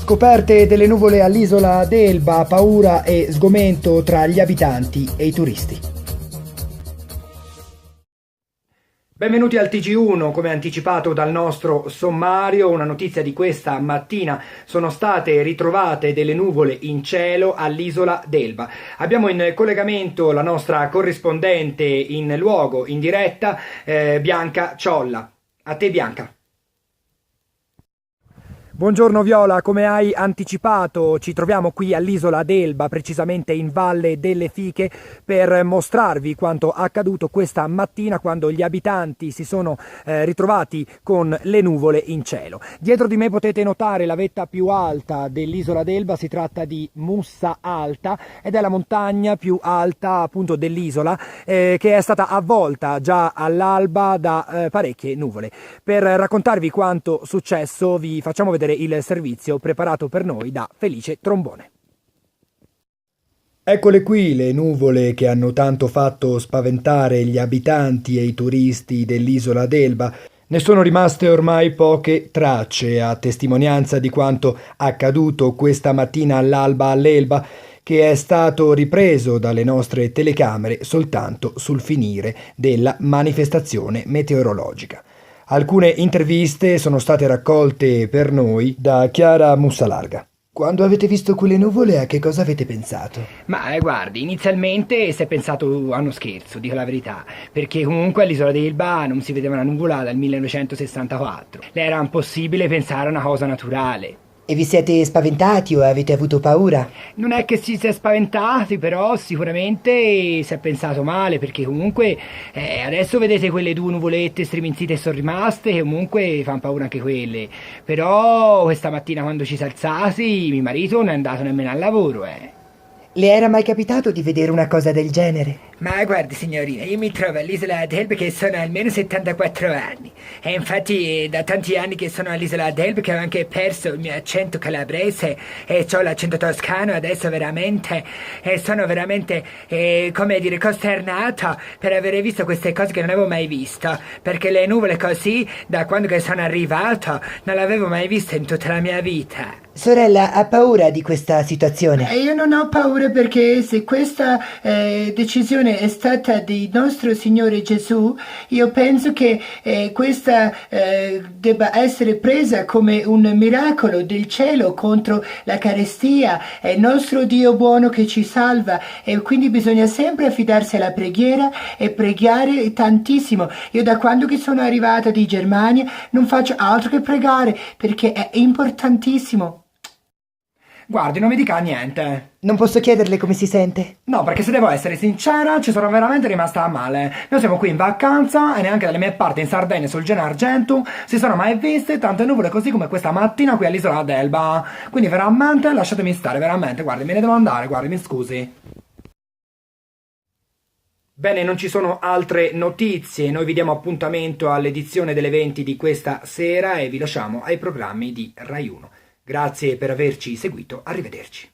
Scoperte delle nuvole all'isola d'Elba, paura e sgomento tra gli abitanti e i turisti. Benvenuti al TG1, come anticipato dal nostro sommario, una notizia di questa mattina: sono state ritrovate delle nuvole in cielo all'isola d'Elba. Abbiamo in collegamento la nostra corrispondente in luogo, in diretta, Bianca Ciolla. A te Bianca. Buongiorno Viola, come hai anticipato ci troviamo qui all'isola d'Elba, precisamente in Valle delle Fiche, per mostrarvi quanto accaduto questa mattina quando gli abitanti si sono ritrovati con le nuvole in cielo. Dietro di me potete notare la vetta più alta dell'isola d'Elba, si tratta di Mussa Alta ed è la montagna più alta appunto dell'isola che è stata avvolta già all'alba da parecchie nuvole. Per raccontarvi quanto successo vi facciamo vedere il servizio preparato per noi da Felice Trombone. Eccole qui le nuvole che hanno tanto fatto spaventare gli abitanti e i turisti dell'isola d'Elba. Ne sono rimaste ormai poche tracce, a testimonianza di quanto accaduto questa mattina all'alba all'Elba, che è stato ripreso dalle nostre telecamere soltanto sul finire della manifestazione meteorologica. Alcune interviste sono state raccolte per noi da Chiara Mussalarga. Quando avete visto quelle nuvole, a che cosa avete pensato? Ma guardi, inizialmente si è pensato a uno scherzo, dico la verità, perché comunque all'isola d'Elba non si vedeva una nuvola dal 1964. Era impossibile pensare a una cosa naturale. E vi siete spaventati o avete avuto paura? Non è che si è spaventati, però sicuramente si è pensato male, perché comunque adesso vedete quelle due nuvolette striminzite e sono rimaste, che comunque fanno paura anche quelle. Però questa mattina quando ci si è alzati, mio marito non è andato nemmeno al lavoro, Le era mai capitato di vedere una cosa del genere? Ma guardi signorina, io mi trovo all'isola d'Elba che sono almeno 74 anni e infatti è da tanti anni che sono all'isola d'Elba che ho anche perso il mio accento calabrese e ho l'accento toscano adesso veramente sono veramente come dire costernata per aver visto queste cose che non avevo mai visto, perché le nuvole così da quando che sono arrivato non le avevo mai viste in tutta la mia vita. Sorella, ha paura di questa situazione? Io non ho paura, perché se questa decisione è stata di nostro Signore Gesù, io penso che questa debba essere presa come un miracolo del cielo contro la carestia. È il nostro Dio buono che ci salva e quindi bisogna sempre affidarsi alla preghiera e pregare tantissimo. Io da quando che sono arrivata di Germania non faccio altro che pregare, perché è importantissimo. Guardi, non mi dica niente. Non posso chiederle come si sente? No, perché se devo essere sincera, ci sono veramente rimasta a male. Noi siamo qui in vacanza e neanche dalle mie parti in Sardegna sul Gennargentu si sono mai viste tante nuvole così come questa mattina qui all'isola d'Elba. Quindi veramente lasciatemi stare, veramente, guardi, me ne devo andare, guardi, mi scusi. Bene, non ci sono altre notizie, noi vi diamo appuntamento all'edizione delle 20 di questa sera e vi lasciamo ai programmi di Rai 1. Grazie per averci seguito, arrivederci.